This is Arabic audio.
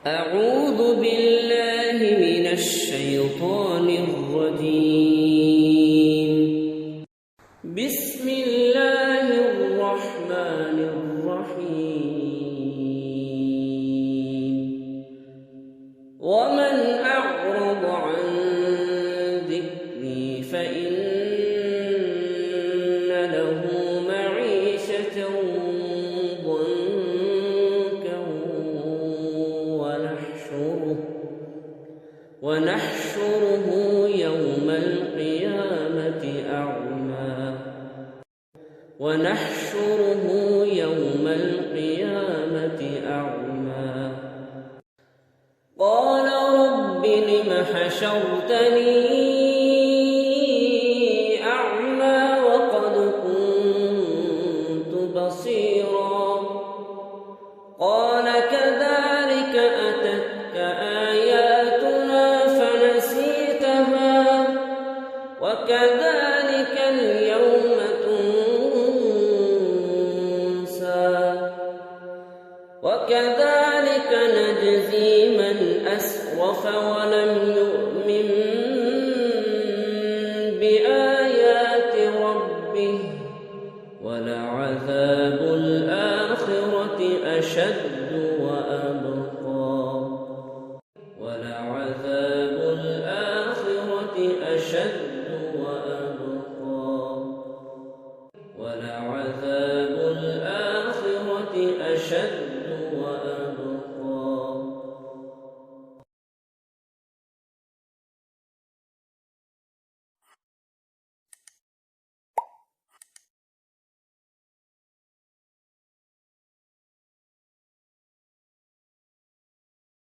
أعوذ بالله من الشيطان الرجيم. بسم الله الرحمن الرحيم. ومن أعرض عن ذكري فإن له معيشة ضنكا ونحشره يوم القيامة أعمى. قال رب لم حشرتني أعمى وقد كنت بصيرا. قال كذلك أتتك آياتنا فنسيتها وكذلك اليوم تنسى. وكذلك نجزي من أسرف ولم يؤمن